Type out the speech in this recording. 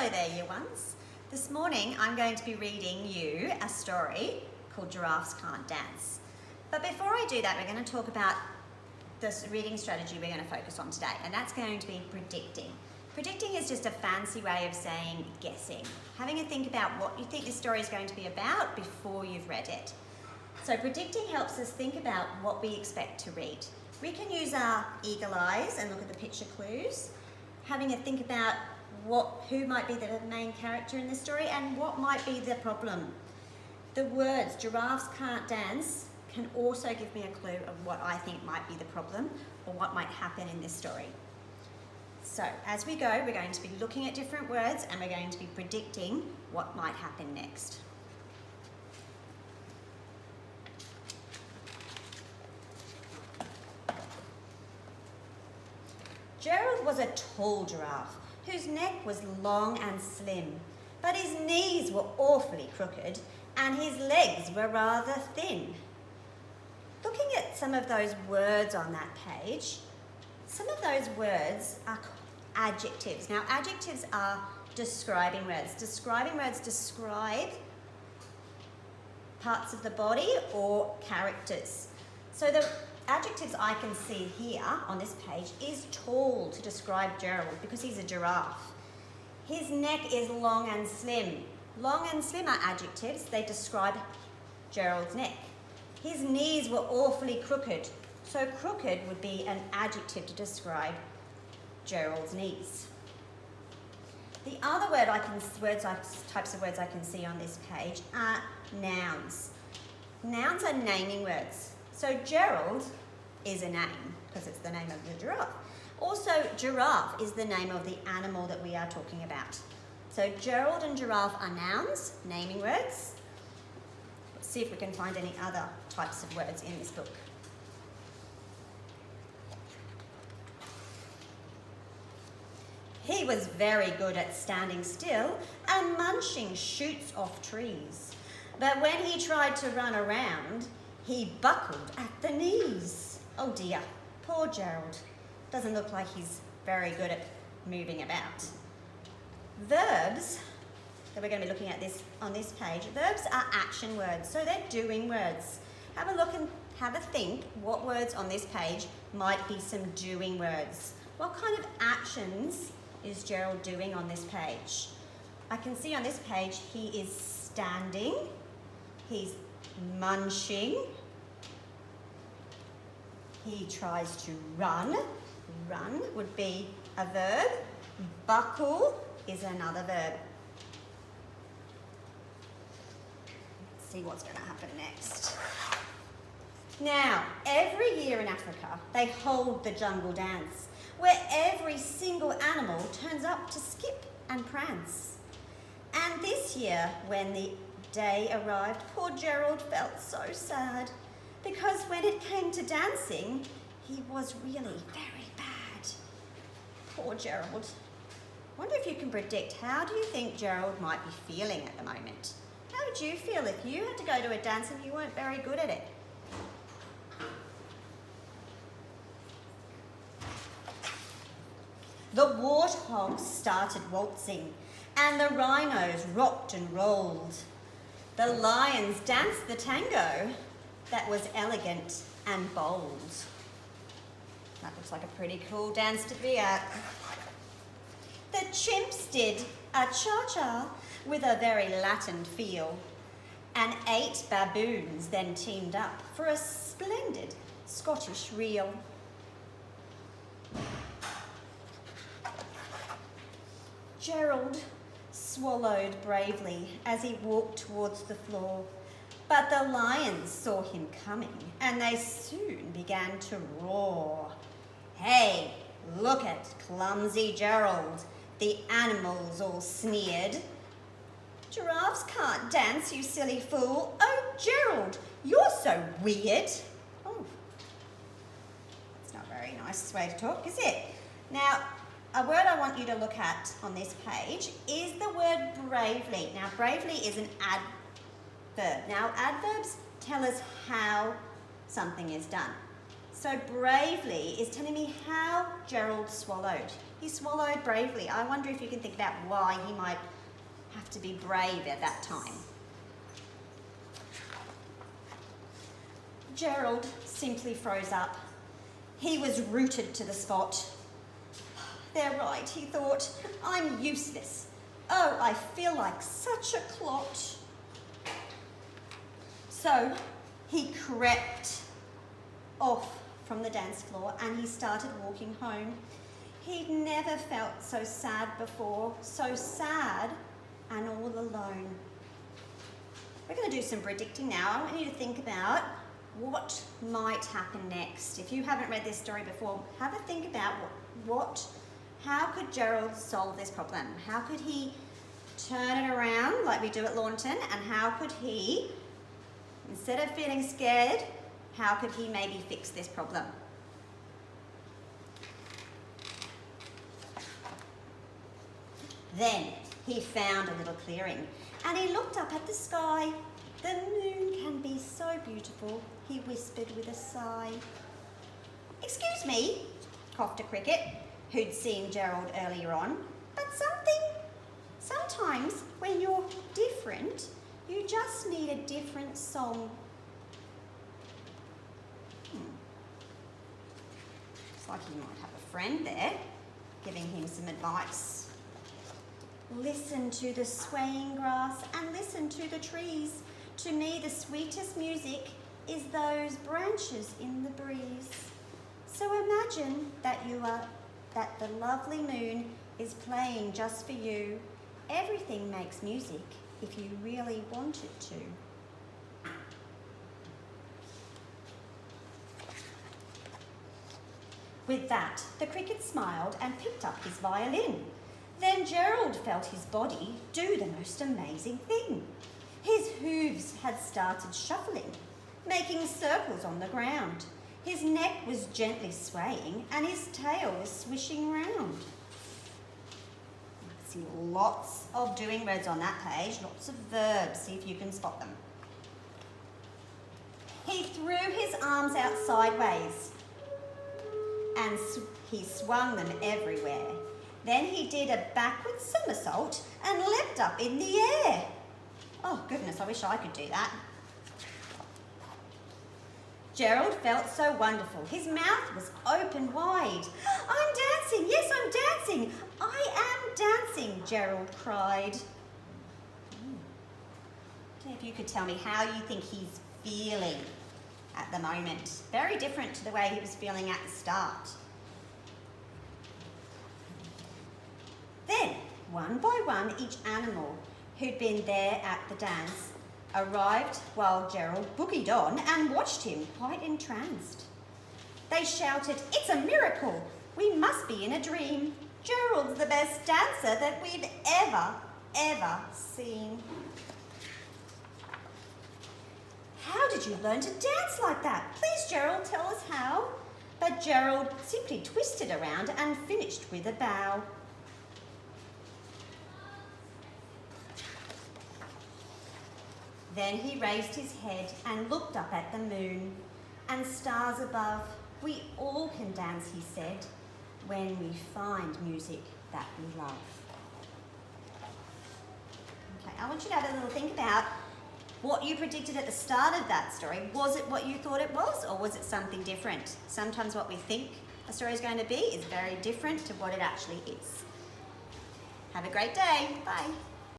Hello there, year ones. This morning I'm going to be reading you a story called Giraffes Can't Dance. But before I do that, we're going to talk about this reading strategy we're going to focus on today, and that's going to be predicting. Predicting is just a fancy way of saying guessing, having a think about what you think this story is going to be about before you've read it. So predicting helps us think about what we expect to read. We can use our eagle eyes and look at the picture clues, having a think about who might be the main character in this story and what might be the problem. The words giraffes can't dance can also give me a clue of what I think might be the problem or what might happen in this story. So as we go, we're going to be looking at different words and we're going to be predicting what might happen next. Gerald was a tall giraffe whose neck was long and slim, but his knees were awfully crooked and his legs were rather thin. Looking at some of those words on that page, some of those words are adjectives. Now, adjectives are describing words. Describing words describe parts of the body or characters. So the adjectives I can see here on this page is tall to describe Gerald because he's a giraffe. His neck is long and slim. Long and slim are adjectives. They describe Gerald's neck. His knees were awfully crooked. So crooked would be an adjective to describe Gerald's knees. The other types of words I can see on this page are nouns. Nouns are naming words. So Gerald is a name because it's the name of the giraffe. Also, giraffe is the name of the animal that we are talking about. So Gerald and giraffe are nouns, naming words. Let's see if we can find any other types of words in this book. He was very good at standing still and munching shoots off trees. But when he tried to run around, he buckled at the knees. Oh dear, poor Gerald. Doesn't look like he's very good at moving about. Verbs that we're going to be looking at on this page, verbs are action words, so they're doing words. Have a look and have a think what words on this page might be some doing words. What kind of actions is Gerald doing on this page? I can see on this page he is standing, he's munching, he tries to run. Run would be a verb. Buckle is another verb. Let's see what's going to happen next. Now, every year in Africa, they hold the jungle dance, where every single animal turns up to skip and prance. And this year, when the day arrived, poor Gerald felt so sad because when it came to dancing, he was really very bad. Poor Gerald. Wonder if you can predict, how do you think Gerald might be feeling at the moment? How would you feel if you had to go to a dance and you weren't very good at it? The warthogs started waltzing and the rhinos rocked and rolled. The lions danced the tango that was elegant and bold. That looks like a pretty cool dance to be at. The chimps did a cha-cha with a very Latin feel, and 8 baboons then teamed up for a splendid Scottish reel. Gerald swallowed bravely as he walked towards the floor, but the lions saw him coming and they soon began to roar. Hey, look at clumsy Gerald, the animals all sneered. Giraffes can't dance, you silly fool. Oh, Gerald, you're so weird. Oh, that's not a very nice way to talk, is it? Now, a word I want you to look at on this page is the word bravely. Now, bravely is an adverb. Now, adverbs tell us how something is done. so bravely is telling me how Gerald swallowed. He swallowed bravely. I wonder if you can think about why he might have to be brave at that time. Gerald simply froze up. He was rooted to the spot. They're right, he thought. I'm useless. Oh, I feel like such a clot. So he crept off from the dance floor and he started walking home. He'd never felt so sad before, so sad and all alone. We're going to do some predicting now. I want you to think about what might happen next. If you haven't read this story before, have a think about how could Gerald solve this problem? How could he turn it around like we do at Lawnton? And how could he, instead of feeling scared, how could he maybe fix this problem? Then he found a little clearing and he looked up at the sky. The moon can be so beautiful, he whispered with a sigh. Excuse me, coughed a cricket, who'd seen Gerald earlier on, but sometimes when you're different, you just need a different song. Looks like he might have a friend there, giving him some advice. Listen to the swaying grass and listen to the trees. To me, the sweetest music is those branches in the breeze. So imagine that the lovely moon is playing just for you. Everything makes music if you really want it to. With that, the cricket smiled and picked up his violin. Then Gerald felt his body do the most amazing thing. His hooves had started shuffling, making circles on the ground. His neck was gently swaying and his tail was swishing round. I see lots of doing words on that page, lots of verbs. See if you can spot them. He threw his arms out sideways and he swung them everywhere. Then he did a backward somersault and leapt up in the air. Oh goodness, I wish I could do that. Gerald felt so wonderful. His mouth was open wide. I'm dancing, yes, I'm dancing. I am dancing, Gerald cried. If you could tell me how you think he's feeling at the moment. Very different to the way he was feeling at the start. Then, one by one, each animal who'd been there at the dance arrived while Gerald boogied on and watched him quite entranced. They shouted, "It's a miracle! We must be in a dream. Gerald's the best dancer that we've ever seen." How did you learn to dance like that? Please, Gerald, tell us how. But Gerald simply twisted around and finished with a bow. Then he raised his head and looked up at the moon and stars above. We all can dance, he said, when we find music that we love. Okay, I want you to have a little think about what you predicted at the start of that story. Was it what you thought it was, or was it something different? Sometimes what we think a story is going to be is very different to what it actually is. Have a great day. Bye.